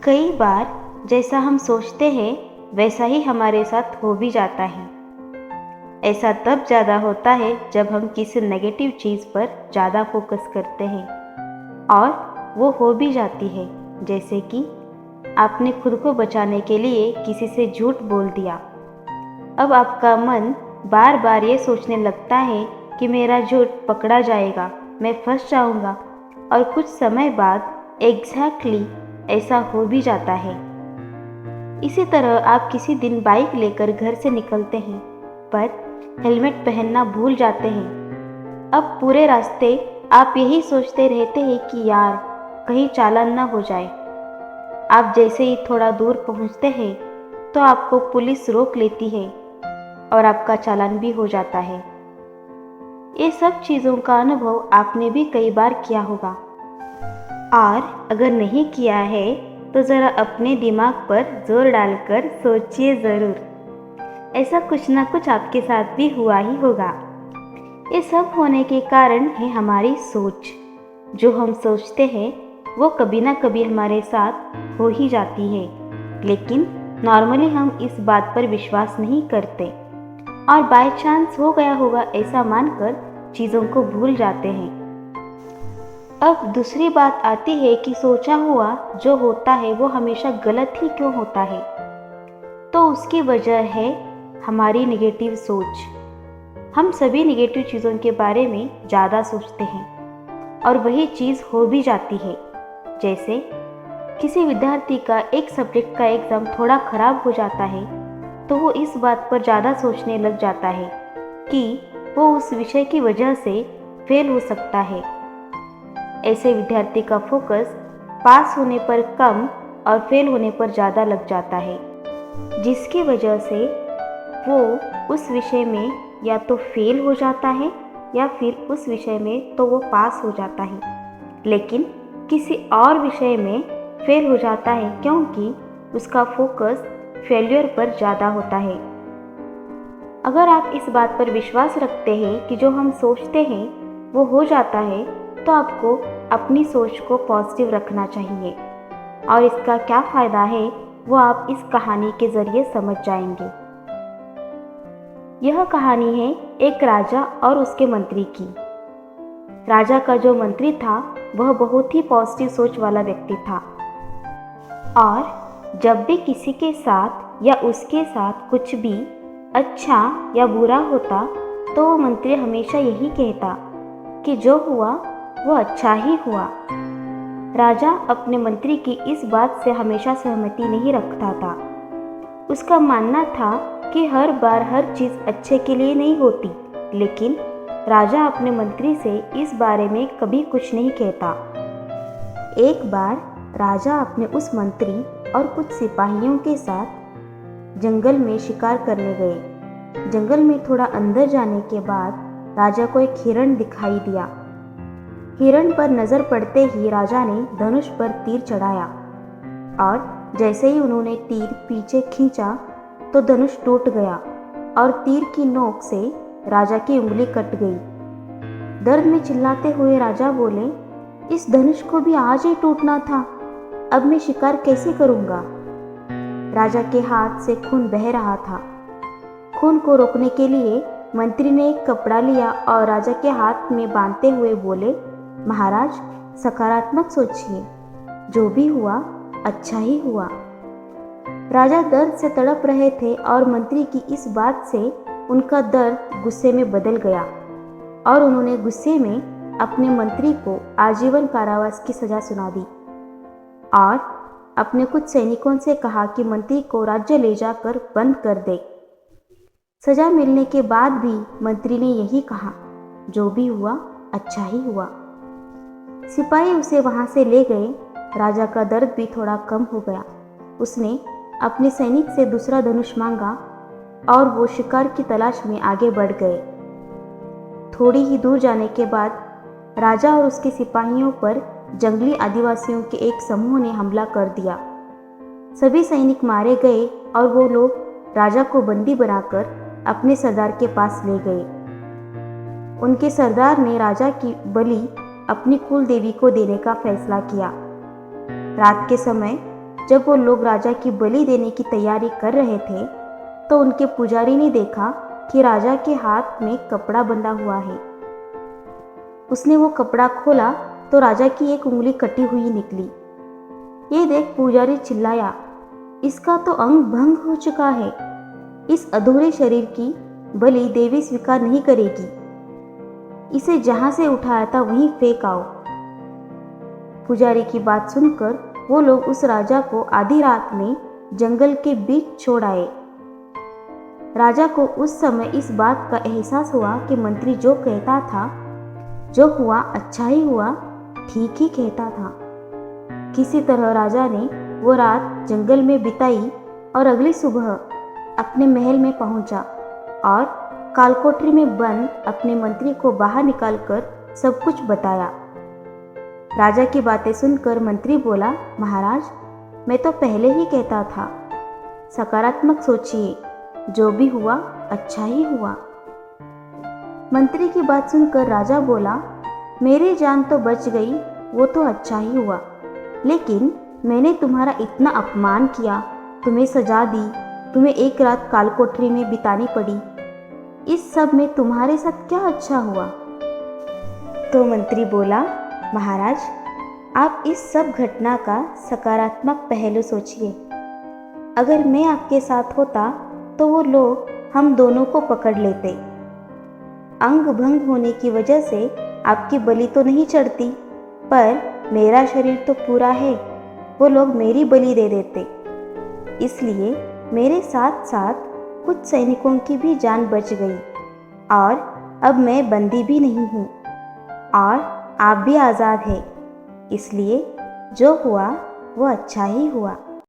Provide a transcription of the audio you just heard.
कई बार जैसा हम सोचते हैं वैसा ही हमारे साथ हो भी जाता है। ऐसा तब ज़्यादा होता है जब हम किसी नेगेटिव चीज़ पर ज़्यादा फोकस करते हैं और वो हो भी जाती है। जैसे कि आपने खुद को बचाने के लिए किसी से झूठ बोल दिया। अब आपका मन बार बार ये सोचने लगता है कि मेरा झूठ पकड़ा जाएगा, मैं फंस जाऊंगा, और कुछ समय बाद एग्जैक्टली ऐसा हो भी जाता है। इसी तरह आप किसी दिन बाइक लेकर घर से निकलते हैं पर हेलमेट पहनना भूल जाते हैं। अब पूरे रास्ते आप यही सोचते रहते हैं कि यार कहीं चालान ना हो जाए। आप जैसे ही थोड़ा दूर पहुंचते हैं तो आपको पुलिस रोक लेती है और आपका चालान भी हो जाता है। ये सब चीज़ों का अनुभव आपने भी कई बार किया होगा, और अगर नहीं किया है तो ज़रा अपने दिमाग पर जोर डालकर सोचिए ज़रूर। ऐसा कुछ ना कुछ आपके साथ भी हुआ ही होगा। ये सब होने के कारण है हमारी सोच। जो हम सोचते हैं वो कभी ना कभी हमारे साथ हो ही जाती है, लेकिन नॉर्मली हम इस बात पर विश्वास नहीं करते और बाय चांस हो गया होगा ऐसा मानकर चीज़ों को भूल जाते हैं। अब दूसरी बात आती है कि सोचा हुआ जो होता है वो हमेशा गलत ही क्यों होता है। तो उसकी वजह है हमारी नेगेटिव सोच। हम सभी नेगेटिव चीज़ों के बारे में ज़्यादा सोचते हैं और वही चीज़ हो भी जाती है। जैसे किसी विद्यार्थी का एक सब्जेक्ट का एग्ज़ाम थोड़ा ख़राब हो जाता है तो वो इस बात पर ज़्यादा सोचने लग जाता है कि वो उस विषय की वजह से फेल हो सकता है। ऐसे विद्यार्थी का फोकस पास होने पर कम और फेल होने पर ज़्यादा लग जाता है, जिसकी वजह से वो उस विषय में या तो फेल हो जाता है या फिर उस विषय में तो वो पास हो जाता है, लेकिन किसी और विषय में फेल हो जाता है क्योंकि उसका फोकस फेल्योर पर ज़्यादा होता है। अगर आप इस बात पर विश्वास रखते हैं कि जो हम सोचते हैं वो हो जाता है तो आपको अपनी सोच को पॉजिटिव रखना चाहिए, और इसका क्या फ़ायदा है वो आप इस कहानी के ज़रिए समझ जाएंगे। यह कहानी है एक राजा और उसके मंत्री की। राजा का जो मंत्री था वह बहुत ही पॉजिटिव सोच वाला व्यक्ति था, और जब भी किसी के साथ या उसके साथ कुछ भी अच्छा या बुरा होता तो वो मंत्री हमेशा यही कहता कि जो हुआ वो अच्छा ही हुआ। राजा अपने मंत्री की इस बात से हमेशा सहमति नहीं रखता था। उसका मानना था कि हर बार हर चीज़ अच्छे के लिए नहीं होती, लेकिन राजा अपने मंत्री से इस बारे में कभी कुछ नहीं कहता। एक बार राजा अपने उस मंत्री और कुछ सिपाहियों के साथ जंगल में शिकार करने गए। जंगल में थोड़ा अंदर जाने के बाद राजा को एक हिरण दिखाई दिया। हिरण पर नज़र पड़ते ही राजा ने धनुष पर तीर चढ़ाया, और जैसे ही उन्होंने तीर पीछे खींचा तो धनुष टूट गया और तीर की नोक से राजा की उंगली कट गई। दर्द में चिल्लाते हुए राजा बोले, इस धनुष को भी आज ही टूटना था, अब मैं शिकार कैसे करूँगा। राजा के हाथ से खून बह रहा था। खून को रोकने के लिए मंत्री ने एक कपड़ा लिया और राजा के हाथ में बांधते हुए बोले, महाराज सकारात्मक सोचिए, जो भी हुआ अच्छा ही हुआ। राजा दर्द से तड़प रहे थे और मंत्री की इस बात से उनका दर्द गुस्से में बदल गया, और उन्होंने गुस्से में अपने मंत्री को आजीवन कारावास की सज़ा सुना दी और अपने कुछ सैनिकों से कहा कि मंत्री को राज्य ले जाकर बंद कर दे। सज़ा मिलने के बाद भी मंत्री ने यही कहा, जो भी हुआ अच्छा ही हुआ। सिपाही उसे वहाँ से ले गए। राजा का दर्द भी थोड़ा कम हो गया। उसने अपने सैनिक से दूसरा धनुष मांगा और वो शिकार की तलाश में आगे बढ़ गए। थोड़ी ही दूर जाने के बाद राजा और उसके सिपाहियों पर जंगली आदिवासियों के एक समूह ने हमला कर दिया। सभी सैनिक मारे गए और वो लोग राजा को बंदी बनाकर अपने सरदार के पास ले गए। उनके सरदार ने राजा की बलि अपनी कुल देवी को देने का फैसला किया। रात के समय जब वो लोग राजा की बलि देने की तैयारी कर रहे थे तो उनके पुजारी ने देखा कि राजा के हाथ में कपड़ा बंधा हुआ है। उसने वो कपड़ा खोला तो राजा की एक उंगली कटी हुई निकली। ये देख पुजारी चिल्लाया, इसका तो अंग भंग हो चुका है। इस अधूरे शरीर की बलि देवी स्वीकार नहीं करेगी। इसे जहां से उठाया था वहीं फेंक आओ। पुजारी की बात सुनकर वो लोग उस राजा को आधी रात में जंगल के बीच छोड़ आए। राजा को उस समय इस बात का एहसास हुआ कि मंत्री जो कहता था, जो हुआ अच्छा ही हुआ, ठीक ही कहता था। किसी तरह राजा ने वो रात जंगल में बिताई और अगली सुबह अपने महल में पहुंचा और कालकोठरी में बंद अपने मंत्री को बाहर निकालकर सब कुछ बताया। राजा की बातें सुनकर मंत्री बोला, महाराज, मैं तो पहले ही कहता था, सकारात्मक सोचिए, जो भी हुआ अच्छा ही हुआ। मंत्री की बात सुनकर राजा बोला, मेरी जान तो बच गई, वो तो अच्छा ही हुआ, लेकिन मैंने तुम्हारा इतना अपमान किया, तुम्हें सजा दी, तुम्हें एक रात कालकोठरी में बितानी पड़ी, इस सब में तुम्हारे साथ क्या अच्छा हुआ? तो मंत्री बोला, महाराज, आप इस सब घटना का सकारात्मक पहलू सोचिए। अगर मैं आपके साथ होता तो वो लोग हम दोनों को पकड़ लेते। अंग भंग होने की वजह से आपकी बलि तो नहीं चढ़ती, पर मेरा शरीर तो पूरा है, वो लोग मेरी बलि दे देते। इसलिए मेरे साथ साथ कुछ सैनिकों की भी जान बच गई और अब मैं बंदी भी नहीं हूँ और आप भी आज़ाद हैं। इसलिए जो हुआ वो अच्छा ही हुआ।